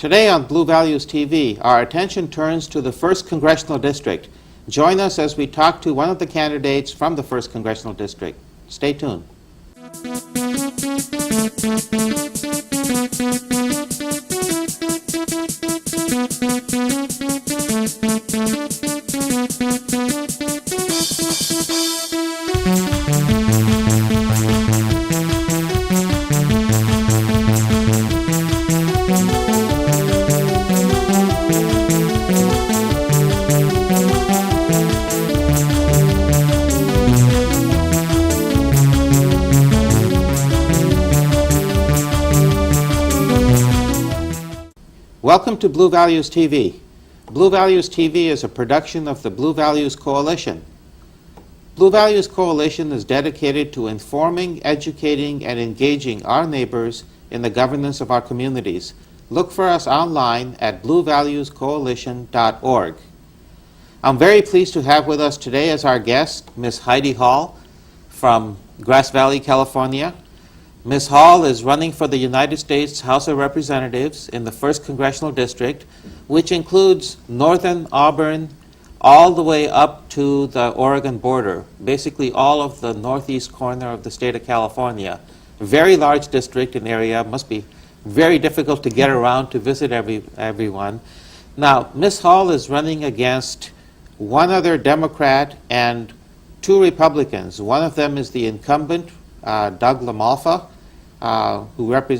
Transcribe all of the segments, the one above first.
Today on Blue Values TV, our attention turns to the 1st Congressional District. Join us as we talk to one of the candidates from the 1st Congressional District. Stay tuned. Welcome to Blue Values TV. Blue Values TV is a production of the Blue Values Coalition. Blue Values Coalition is dedicated to informing, educating, and engaging our neighbors in the governance of our communities. Look for us online at bluevaluescoalition.org. I'm very pleased to have with us today as our guest Ms. Heidi Hall from Grass Valley, California. Ms. Hall is running for the United States House of Representatives in the 1st Congressional District, which includes northern Auburn all the way up to the Oregon border, basically all of the northeast corner of the state of California. A very large district and area, must be very difficult to get around to visit everyone. Now, Ms. Hall is running against one other Democrat and 2 Republicans. One of them is the incumbent, Doug LaMalfa,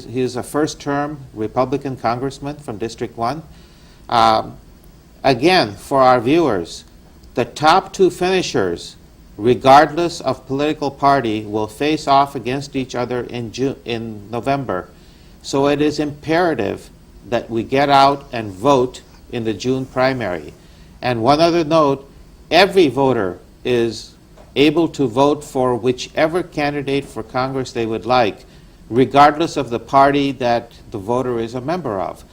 he is a first-term Republican congressman from District 1. Again, for our viewers, the top 2 finishers, regardless of political party, will face off against each other in November. So it is imperative that we get out and vote in the June primary. And one other note, every voter is able to vote for whichever candidate for Congress they would like, regardless of the party that the voter is a member of.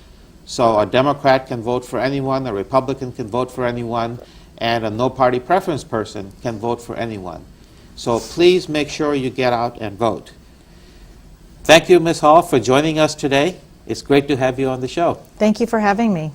So a Democrat can vote for anyone, a Republican can vote for anyone, and a no-party preference person can vote for anyone. So please make sure you get out and vote. Thank you, Ms. Hall, for joining us today. It's great to have you on the show. Thank you for having me.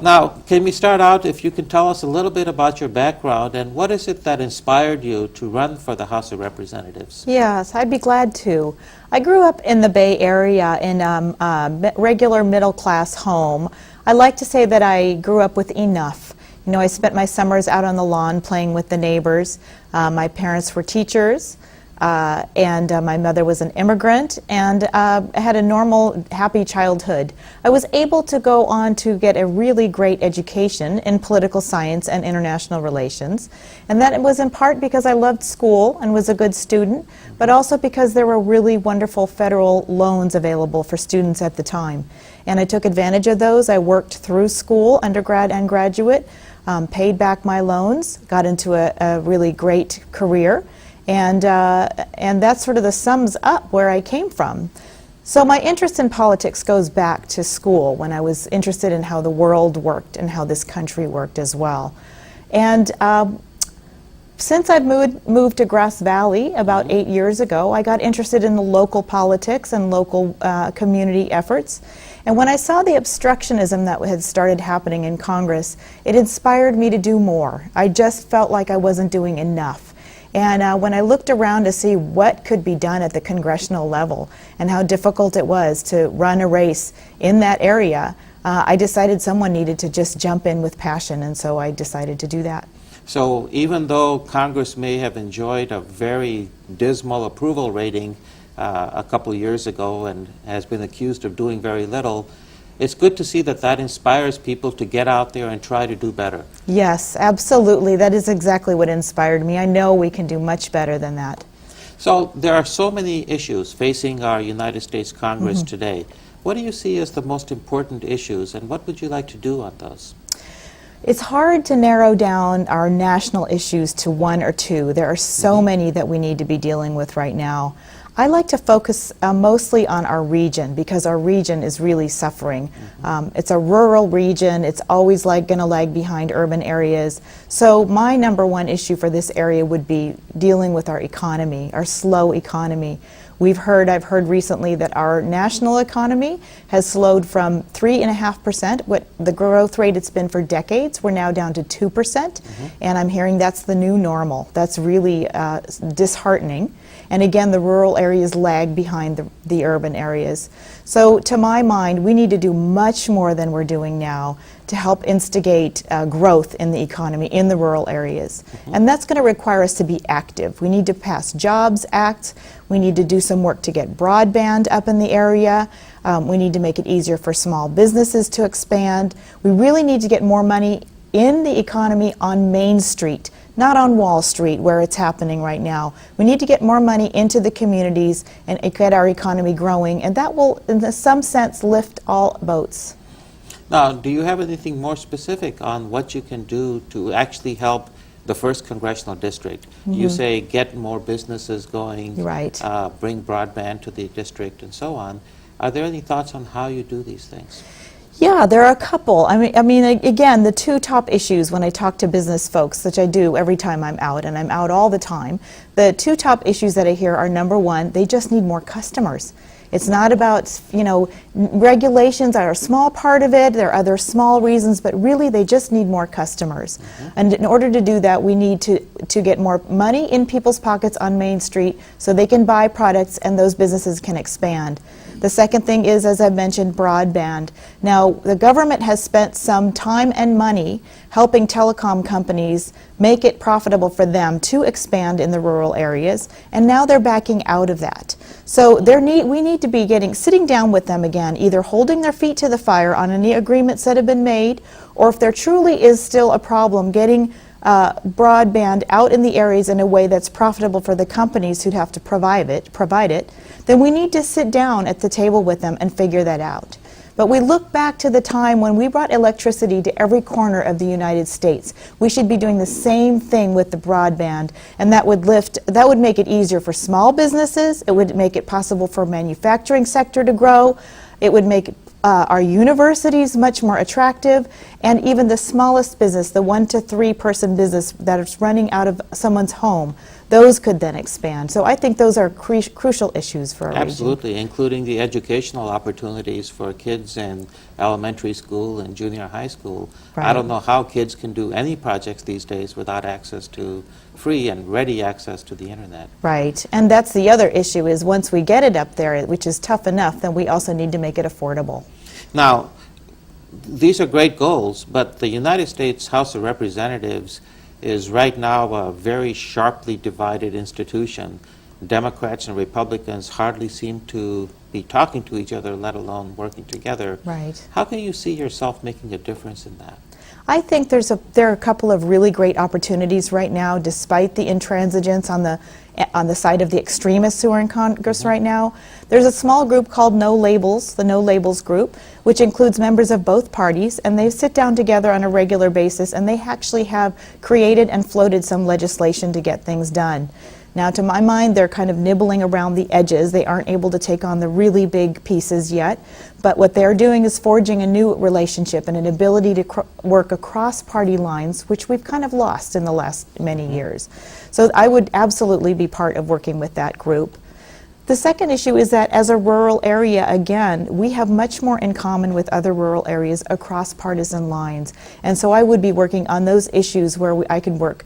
Now, can we start out, if you can tell us a little bit about your background and what is it that inspired you to run for the House of Representatives? Yes, I'd be glad to. I grew up in the Bay Area in a regular middle-class home. I like to say that I grew up with enough. You know, I spent my summers out on the lawn playing with the neighbors. My parents were teachers. And my mother was an immigrant, and had a normal, happy childhood. I was able to go on to get a really great education in political science and international relations, and that was in part because I loved school and was a good student, but also because there were really wonderful federal loans available for students at the time. And I took advantage of those. I worked through school, undergrad and graduate, paid back my loans, got into a really great career. And that's sort of the sums up where I came from. So my interest in politics goes back to school when I was interested in how the world worked and how this country worked as well. And since I've moved to Grass Valley about 8 years ago, I got interested in the local politics and local community efforts. And when I saw the obstructionism that had started happening in Congress, it inspired me to do more. I just felt like I wasn't doing enough. And when I looked around to see what could be done at the congressional level and how difficult it was to run a race in that area, I decided someone needed to just jump in with passion, and so I decided to do that. So even though Congress may have enjoyed a very dismal approval rating a couple years ago and has been accused of doing very little, it's good to see that that inspires people to get out there and try to do better. Yes, absolutely. That is exactly what inspired me. I know we can do much better than that. So there are so many issues facing our United States Congress today. What do you see as the most important issues, and what would you like to do on those? It's hard to narrow down our national issues to 1 or 2. There are so many that we need to be dealing with right now. I like to focus mostly on our region because our region is really suffering. It's a rural region. It's always going to lag behind urban areas. So my number 1 issue for this area would be dealing with our economy, our slow economy. I've heard recently that our national economy has slowed from 3.5%, what the growth rate it's been for decades. We're now down to 2%, and I'm hearing that's the new normal. That's really disheartening. And again, the rural areas lag behind the urban areas. So to my mind, we need to do much more than we're doing now to help instigate growth in the economy in the rural areas. And that's going to require us to be active. We need to pass Jobs Act. We need to do some work to get broadband up in the area. We need to make it easier for small businesses to expand. We really need to get more money in the economy on Main Street, not on Wall Street where it's happening right now. We need to get more money into the communities and get our economy growing, and that will, in some sense, lift all boats. Now, do you have anything more specific on what you can do to actually help the 1st Congressional District? You say get more businesses going, Right. Bring broadband to the district, and so on. Are there any thoughts on how you do these things? Yeah, there are a couple. I mean, again, the two top issues when I talk to business folks, which I do every time I'm out, and I'm out all the time, the two top issues that I hear are, number one, they just need more customers. It's not about, regulations are a small part of it. There are other small reasons, but really they just need more customers. And in order to do that, we need to get more money in people's pockets on Main Street so they can buy products and those businesses can expand. The second thing is, as I mentioned, broadband. Now, the government has spent some time and money helping telecom companies make it profitable for them to expand in the rural areas, and now they're backing out of that. So we need to be sitting down with them again, either holding their feet to the fire on any agreements that have been made, or if there truly is still a problem, getting broadband out in the areas in a way that's profitable for the companies who'd have to provide it, then we need to sit down at the table with them and figure that out. But we look back to the time when we brought electricity to every corner of the United States. We should be doing the same thing with the broadband, and that would make it easier for small businesses. It would make it possible for manufacturing sector to grow. It would make our universities much more attractive, and even the smallest business, the 1 to 3 person business that is running out of someone's home, those could then expand. So I think those are crucial issues for our region. Absolutely, including the educational opportunities for kids in elementary school and junior high school. Right. I don't know how kids can do any projects these days without access to free and ready access to the internet. Right, and that's the other issue, is once we get it up there, which is tough enough, then we also need to make it affordable. Now, these are great goals, but the United States House of Representatives is right now a very sharply divided institution. Democrats and Republicans hardly seem to be talking to each other, let alone working together. Right. How can you see yourself making a difference in that? I think there are a couple of really great opportunities right now, despite the intransigence on the side of the extremists who are in Congress right now. There's a small group called No Labels, the No Labels group, which includes members of both parties, and they sit down together on a regular basis, and they actually have created and floated some legislation to get things done. Now, to my mind, they're kind of nibbling around the edges. They aren't able to take on the really big pieces yet, but what they're doing is forging a new relationship and an ability to work across party lines, which we've kind of lost in the last many years. So I would absolutely be part of working with that group. The second issue is that as a rural area, again, we have much more in common with other rural areas across partisan lines. And so I would be working on those issues where I can work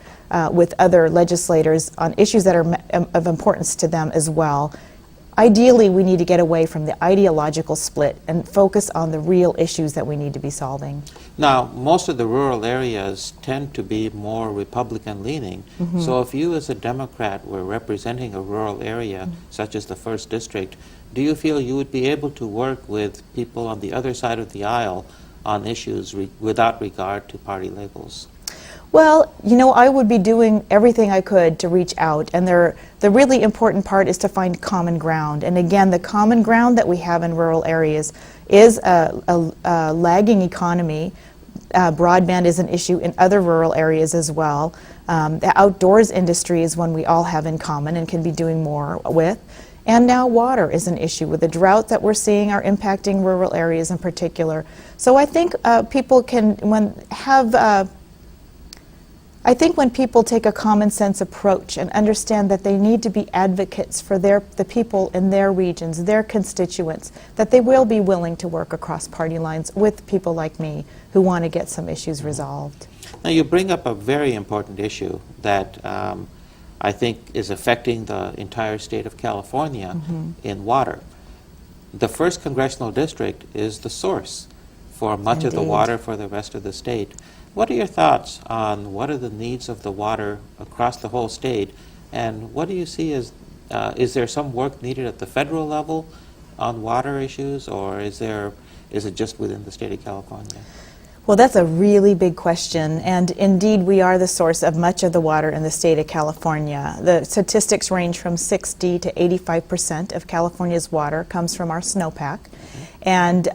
with other legislators on issues that are of importance to them as well. Ideally, we need to get away from the ideological split and focus on the real issues that we need to be solving. Now, most of the rural areas tend to be more Republican-leaning. So if you as a Democrat were representing a rural area, such as the 1st District, do you feel you would be able to work with people on the other side of the aisle on issues without regard to party labels? Well, I would be doing everything I could to reach out, and the really important part is to find common ground. And again, the common ground that we have in rural areas is a lagging economy. Broadband is an issue in other rural areas as well. The outdoors industry is one we all have in common and can be doing more with. And now water is an issue with the drought that we're seeing are impacting rural areas in particular. So I think people can have I think when people take a common sense approach and understand that they need to be advocates for the people in their regions, their constituents, that they will be willing to work across party lines with people like me who want to get some issues resolved. Now, you bring up a very important issue that I think is affecting the entire state of California in water. The 1st Congressional District is the source for much of the water for the rest of the state. What are your thoughts on what are the needs of the water across the whole state, and what do you see as, is there some work needed at the federal level on water issues, or is it just within the state of California? Well, that's a really big question, and indeed we are the source of much of the water in the state of California. The statistics range from 60 to 85% of California's water comes from our snowpack, and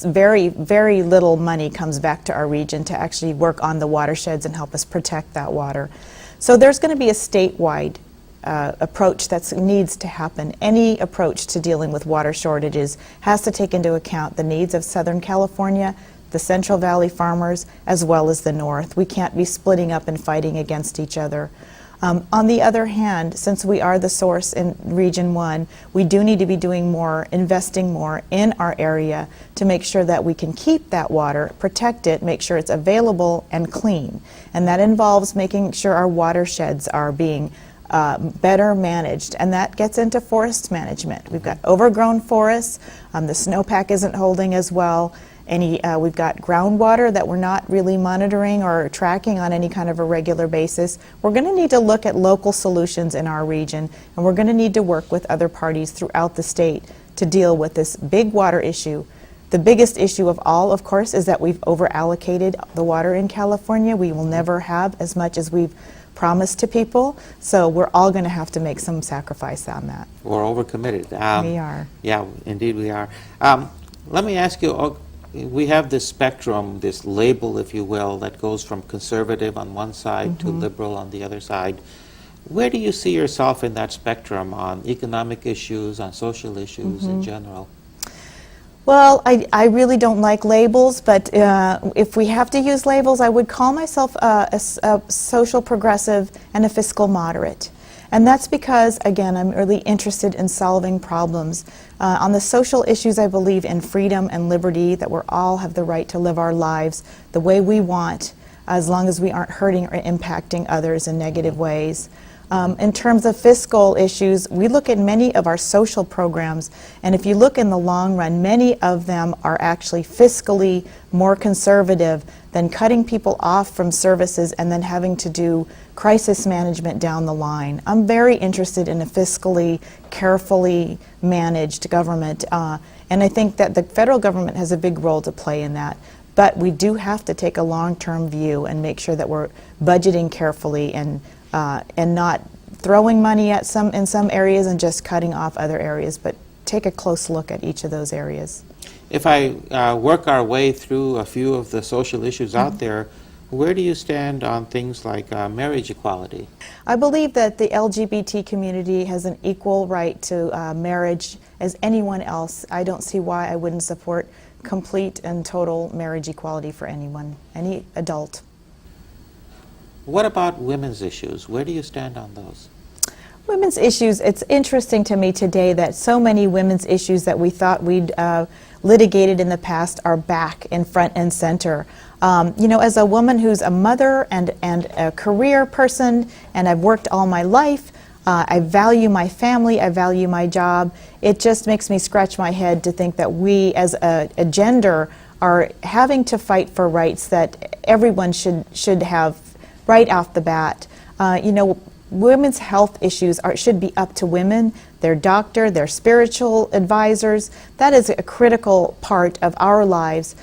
very, very little money comes back to our region to actually work on the watersheds and help us protect that water. So there's going to be a statewide approach that needs to happen. Any approach to dealing with water shortages has to take into account the needs of Southern California, the Central Valley farmers, as well as the North. We can't be splitting up and fighting against each other. On the other hand, since we are the source in Region 1, we do need to be doing more, investing more in our area to make sure that we can keep that water, protect it, make sure it's available and clean. And that involves making sure our watersheds are being better managed, and that gets into forest management. We've got overgrown forests, the snowpack isn't holding as well. We've got groundwater that we're not really monitoring or tracking on any kind of a regular basis. We're going to need to look at local solutions in our region, and we're going to need to work with other parties throughout the state to deal with this big water issue. The biggest issue of all, of course, is that we've over-allocated the water in California. We will never have as much as we've promised to people, so we're all going to have to make some sacrifice on that. We're overcommitted. We are. Yeah, indeed we are. Let me ask you, we have this spectrum, this label, if you will, that goes from conservative on one side to liberal on the other side. Where do you see yourself in that spectrum on economic issues, on social issues in general? Well, I really don't like labels, but if we have to use labels, I would call myself a social progressive and a fiscal moderate. And that's because, again, I'm really interested in solving problems. On the social issues, I believe in freedom and liberty, that we all have the right to live our lives the way we want, as long as we aren't hurting or impacting others in negative ways. In terms of fiscal issues, we look at many of our social programs, and if you look in the long run, many of them are actually fiscally more conservative than cutting people off from services and then having to do crisis management down the line. I'm very interested in a fiscally, carefully managed government, and I think that the federal government has a big role to play in that. But we do have to take a long-term view and make sure that we're budgeting carefully and not throwing money at in some areas and just cutting off other areas, but take a close look at each of those areas. If I work our way through a few of the social issues out there, where do you stand on things like marriage equality? I believe that the LGBT community has an equal right to marriage as anyone else. I don't see why I wouldn't support complete and total marriage equality for anyone, any adult. What about women's issues? Where do you stand on those? Women's issues, it's interesting to me today that so many women's issues that we thought we'd litigated in the past are back in front and center. You know, as a woman who's a mother and a career person, and I've worked all my life, I value my family, I value my job. It just makes me scratch my head to think that we as a gender are having to fight for rights that everyone should have right off the bat. You know, women's health issues should be up to women, their doctor, their spiritual advisors. That is a critical part of our lives.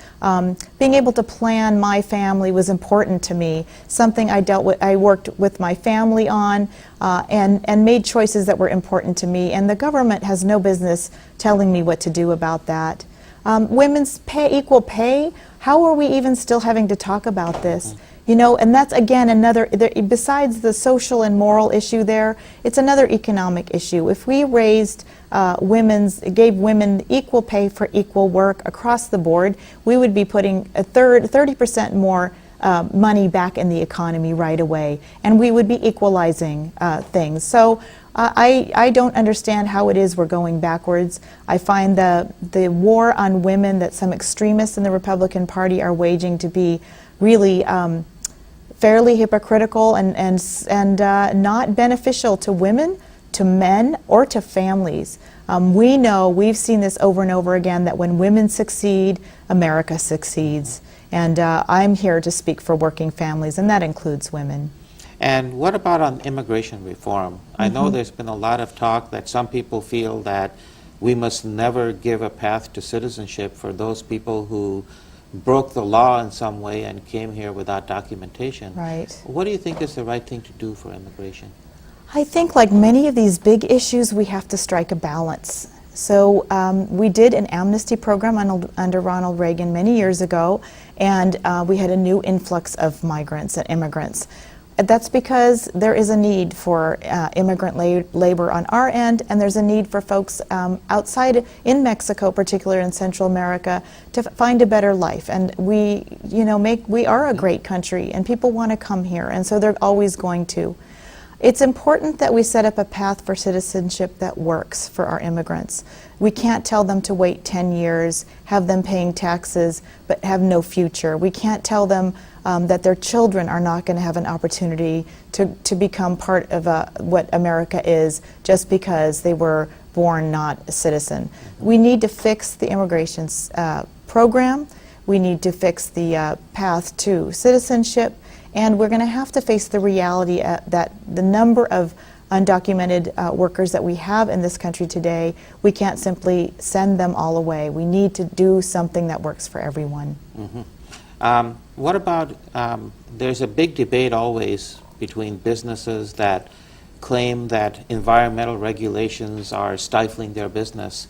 Being able to plan my family was important to me, something I worked with my family on and made choices that were important to me, and the government has no business telling me what to do about that. Women's pay, equal pay, how are we even still having to talk about this? You know, and that's again another, besides the social and moral issue there, it's another economic issue. If we raised gave women equal pay for equal work across the board, we would be putting 30% more money back in the economy right away, and we would be equalizing things. So I don't understand how it is we're going backwards. I find the war on women that some extremists in the Republican Party are waging to be really fairly hypocritical and not beneficial to women, to men, or to families. We know, we've seen this over and over again, that when women succeed, America succeeds. And I'm here to speak for working families, and that includes women. And what about on immigration reform? I know there's been a lot of talk that some people feel that we must never give a path to citizenship for those people who broke the law in some way and came here without documentation. Right. What do you think is the right thing to do for immigration? I think, like many of these big issues, we have to strike a balance. So we did an amnesty program under Ronald Reagan many years ago, and we had a new influx of migrants and immigrants. That's because there is a need for immigrant labor on our end, and there's a need for folks outside in Mexico, particularly in Central America, to find a better life. And we are a great country, and people want to come here, and so they're always going to. It's important that we set up a path for citizenship that works for our immigrants. We can't tell them to wait 10 years, have them paying taxes, but have no future. We can't tell them that their children are not going to have an opportunity to become part of what America is just because they were born not a citizen. We need to fix the immigration program. We need to fix the path to citizenship. And we're going to have to face the reality that the number of undocumented workers that we have in this country today, we can't simply send them all away. We need to do something that works for everyone. What about, there's a big debate always between businesses that claim that environmental regulations are stifling their business.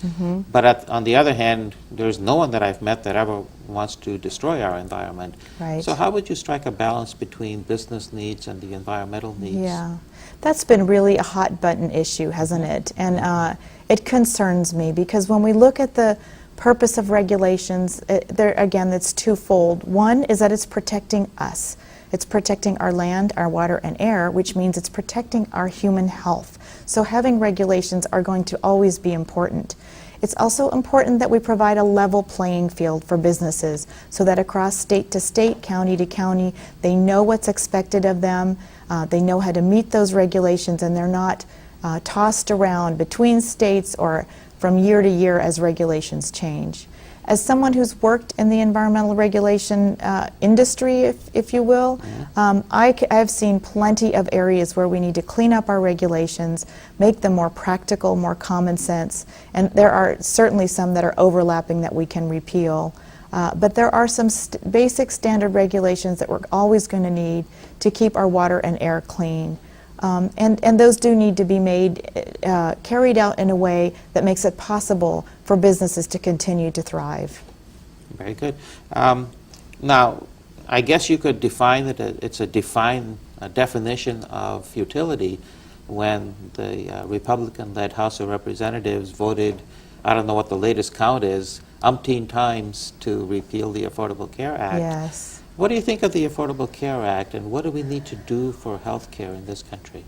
But on the other hand, there's no one that I've met that ever wants to destroy our environment. Right. So how would you strike a balance between business needs and the environmental needs? Yeah, that's been really a hot button issue, hasn't it? And it concerns me because when we look at the purpose of regulations, again, it's twofold. One is that it's protecting us. It's protecting our land, our water, and air, which means it's protecting our human health. So having regulations are going to always be important. It's also important that we provide a level playing field for businesses so that across state to state, county to county, they know what's expected of them, they know how to meet those regulations, and they're not tossed around between states or from year to year as regulations change. As someone who's worked in the environmental regulation industry, if you will, I've seen plenty of areas where we need to clean up our regulations, make them more practical, more common sense, and there are certainly some that are overlapping that we can repeal. But there are some basic standard regulations that we're always going to need to keep our water and air clean. And those do need to be carried out in a way that makes it possible for businesses to continue to thrive. Very good. Now, I guess you could define it, it's a definition of futility when the Republican-led House of Representatives voted, I don't know what the latest count is, umpteen times to repeal the Affordable Care Act. Yes. What do you think of the Affordable Care Act, and what do we need to do for health care in this country?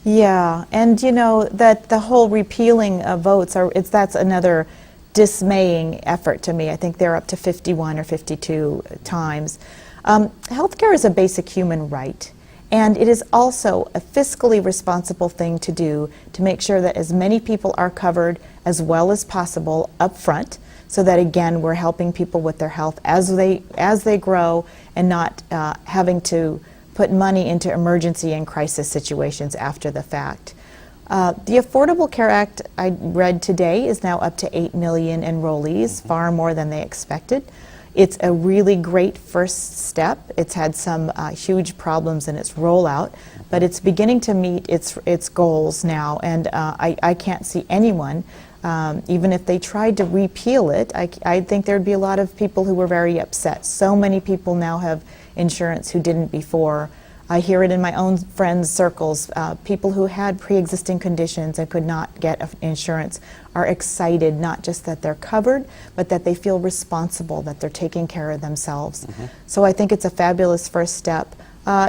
Yeah, and you know that the whole repealing of votes, that's another dismaying effort to me. I think they're up to 51 or 52 times. Healthcare is a basic human right, and it is also a fiscally responsible thing to do to make sure that as many people are covered as well as possible up front, so that again we're helping people with their health as they grow and not having to put money into emergency and crisis situations after the fact. The Affordable Care Act, I read today, is now up to 8 million enrollees, far more than they expected. It's a really great first step. It's had some huge problems in its rollout, but it's beginning to meet its goals now, and I can't see anyone, even if they tried to repeal it, I think there'd be a lot of people who were very upset. So many people now have insurance who didn't before. I hear it in my own friends' circles. People who had pre-existing conditions and could not get insurance are excited, not just that they're covered, but that they feel responsible, that they're taking care of themselves. So I think it's a fabulous first step.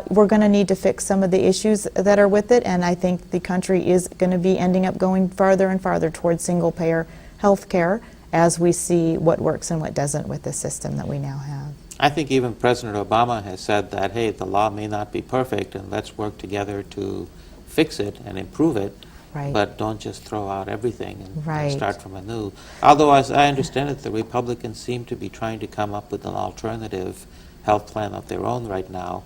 We're going to need to fix some of the issues that are with it, and I think the country is going to be ending up going farther and farther towards single-payer health care as we see what works and what doesn't with the system that we now have. I think even President Obama has said that, hey, the law may not be perfect, and let's work together to fix it and improve it, Right. but don't just throw out everything and Right. start from anew. Although, as I understand it, the Republicans seem to be trying to come up with an alternative health plan of their own right now.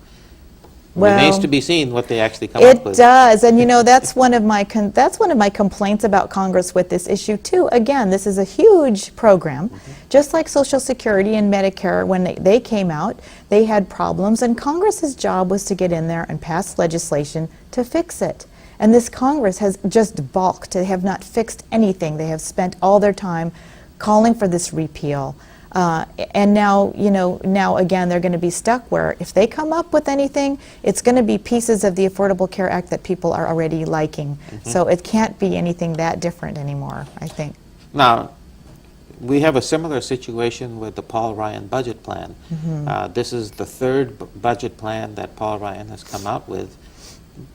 Remains Well, to be seen what they actually come up It with. does, and you know that's one of my complaints about Congress with this issue too. Again, this is a huge program, just like Social Security and Medicare. When they came out, they had problems, and Congress's job was to get in there and pass legislation to fix it. And this Congress has just balked. They have not fixed anything. They have spent all their time calling for this repeal. And now, now again, they're going to be stuck where if they come up with anything, it's going to be pieces of the Affordable Care Act that people are already liking. So it can't be anything that different anymore, I think. Now, we have a similar situation with the Paul Ryan budget plan. This is the third budget plan that Paul Ryan has come out with.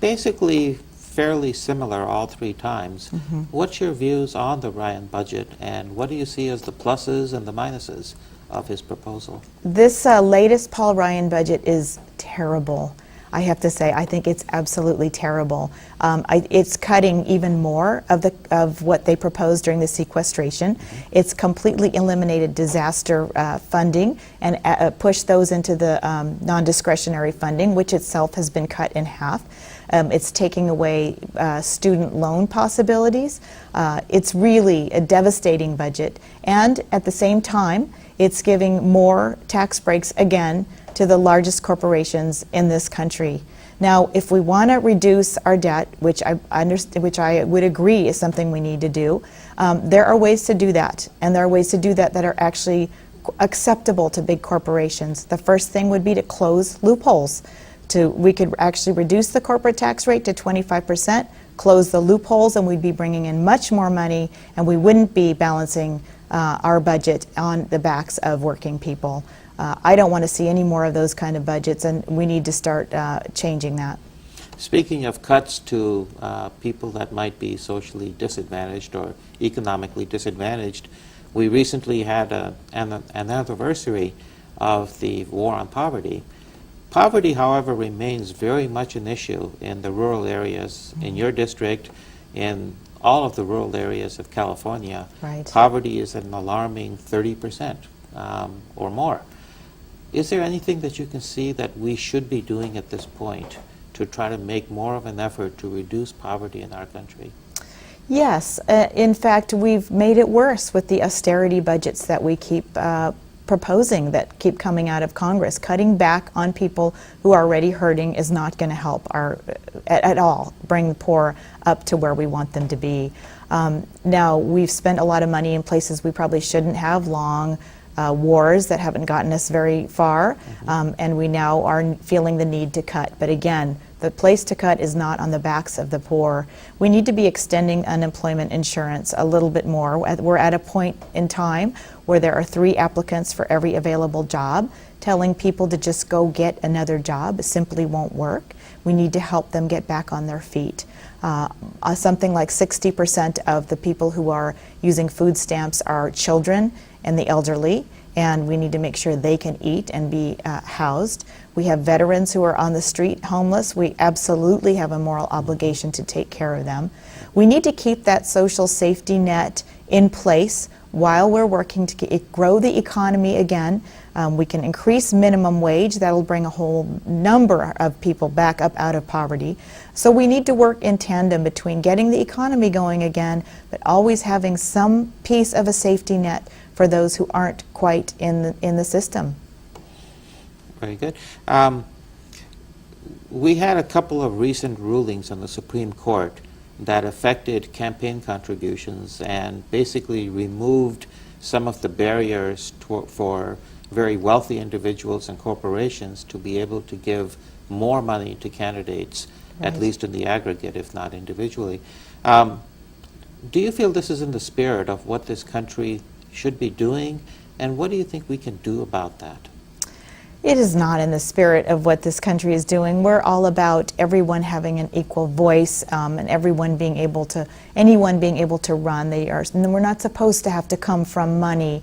Basically, fairly similar all three times. What's your views on the Ryan budget, and what do you see as the pluses and the minuses of his proposal? This latest Paul Ryan budget is terrible. I have to say, I think it's absolutely terrible. It's cutting even more of what they proposed during the sequestration. It's completely eliminated disaster funding and pushed those into the non-discretionary funding, which itself has been cut in half. It's taking away student loan possibilities. It's really a devastating budget. And at the same time, it's giving more tax breaks again to the largest corporations in this country. Now, if we want to reduce our debt, which I would agree is something we need to do, there are ways to do that. And there are ways to do that that are actually acceptable to big corporations. The first thing would be to close loopholes. We could actually reduce the corporate tax rate to 25%, close the loopholes, and we'd be bringing in much more money, and we wouldn't be balancing our budget on the backs of working people. I don't want to see any more of those kind of budgets, and we need to start changing that. Speaking of cuts to people that might be socially disadvantaged or economically disadvantaged, we recently had an anniversary of the War on Poverty. Poverty, however, remains very much an issue in the rural areas, in your district, in all of the rural areas of California. Right. Poverty is an alarming 30% or more. Is there anything that you can see that we should be doing at this point to try to make more of an effort to reduce poverty in our country? Yes. In fact, we've made it worse with the austerity budgets that we keep proposing, that keep coming out of Congress. Cutting back on people who are already hurting is not going to help at all bring the poor up to where we want them to be. Now, we've spent a lot of money in places we probably shouldn't have, long wars that haven't gotten us very far, and we now are feeling the need to cut. But again, the place to cut is not on the backs of the poor. We need to be extending unemployment insurance a little bit more. We're at a point in time where there are 3 applicants for every available job. Telling people to just go get another job simply won't work. We need to help them get back on their feet. Something like 60% of the people who are using food stamps are children and the elderly, and we need to make sure they can eat and be housed. We have veterans who are on the street homeless. We absolutely have a moral obligation to take care of them. We need to keep that social safety net in place while we're working to grow the economy again. We can increase minimum wage. That'll bring a whole number of people back up out of poverty. So we need to work in tandem between getting the economy going again, but always having some piece of a safety net for those who aren't quite in the system. Very good. We had a couple of recent rulings on the Supreme Court that affected campaign contributions and basically removed some of the barriers for very wealthy individuals and corporations to be able to give more money to candidates, at Right. least in the aggregate, if not individually. Do you feel this is in the spirit of what this country should be doing, and what do you think we can do about that? It is not in the spirit of what this country is doing. We're all about everyone having an equal voice, and anyone being able to run. And we're not supposed to have to come from money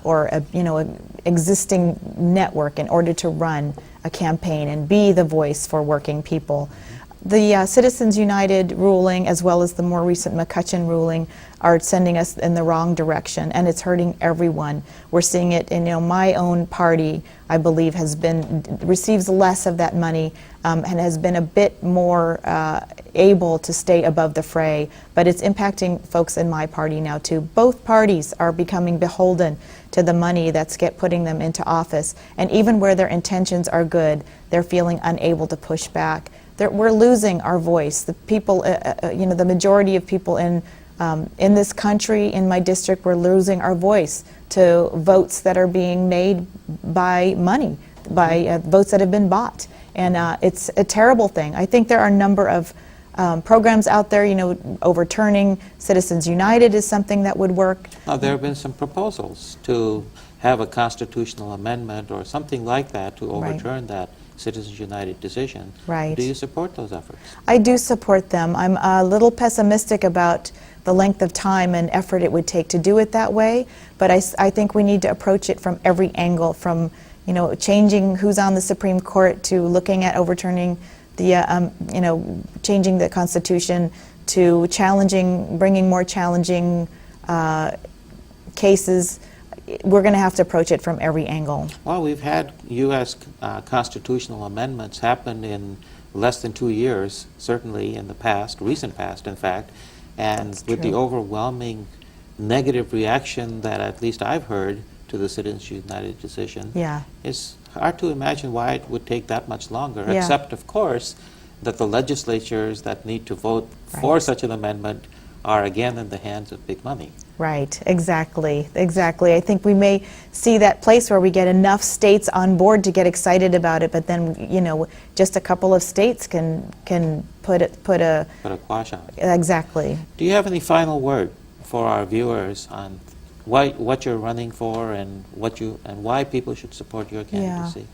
or an existing network in order to run a campaign and be the voice for working people. The Citizens United ruling, as well as the more recent McCutcheon ruling, are sending us in the wrong direction, and it's hurting everyone. We're seeing it in, my own party, I believe, receives less of that money and has been a bit more able to stay above the fray, but it's impacting folks in my party now too. Both parties are becoming beholden to the money that's putting them into office, and even where their intentions are good, they're feeling unable to push back. We're losing our voice. The people, the majority of people in this country, in my district, we're losing our voice to votes that are being made by money, by votes that have been bought. And it's a terrible thing. I think there are a number of programs out there, overturning Citizens United is something that would work. Now, there have been some proposals to have a constitutional amendment or something like that to overturn that Citizens United decision. Right. Do you support those efforts? I do support them. I'm a little pessimistic about the length of time and effort it would take to do it that way, but I think we need to approach it from every angle, from changing who's on the Supreme Court to looking at overturning the changing the Constitution to bringing more challenging cases. We're going to have to approach it from every angle. Well, we've had U.S. Constitutional amendments happen in less than 2 years, certainly in the past, recent past, in fact, and with the overwhelming negative reaction that at least I've heard to the Citizens United decision, it's hard to imagine why it would take that much longer, except, of course, that the legislatures that need to vote for such an amendment are again in the hands of big money. Right, exactly. I think we may see that place where we get enough states on board to get excited about it, but then, just a couple of states can put a quash on it. Exactly. Do you have any final word for our viewers on what you're running for and why people should support your candidacy?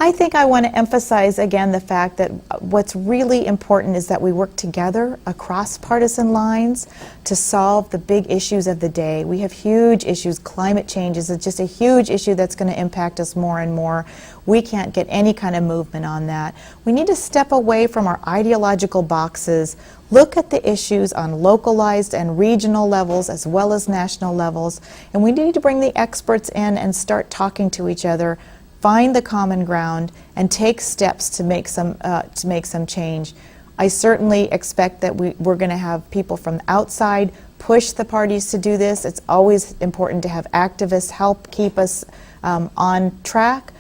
I think I want to emphasize again the fact that what's really important is that we work together across partisan lines to solve the big issues of the day. We have huge issues. Climate change is just a huge issue that's going to impact us more and more. We can't get any kind of movement on that. We need to step away from our ideological boxes, look at the issues on localized and regional levels as well as national levels, and we need to bring the experts in and start talking to each other, find the common ground, and take steps to make some change. I certainly expect that we're going to have people from outside push the parties to do this. It's always important to have activists help keep us on track.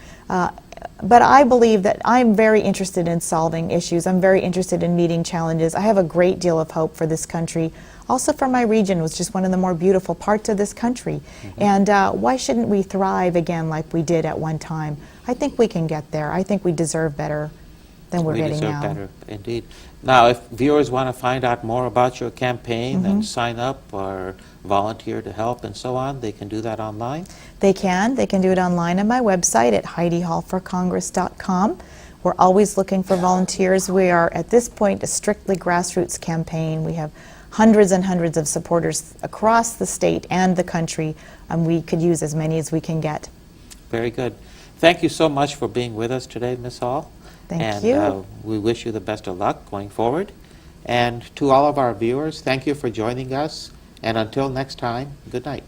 But I believe that I'm very interested in solving issues. I'm very interested in meeting challenges. I have a great deal of hope for this country. Also for my region, was just one of the more beautiful parts of this country. And why shouldn't we thrive again like we did at one time? I think we can get there. I think we deserve better than we're getting now. We deserve better, indeed. Now, if viewers want to find out more about your campaign and sign up or volunteer to help and so on, they can do that online? They can. They can do it online on my website at HeidiHallForCongress.com. We're always looking for volunteers. We are, at this point, a strictly grassroots campaign. We have hundreds and hundreds of supporters across the state and the country, and we could use as many as we can get. Very good. Thank you so much for being with us today, Ms. Hall. Thank you. And we wish you the best of luck going forward. And to all of our viewers, thank you for joining us. And until next time, good night.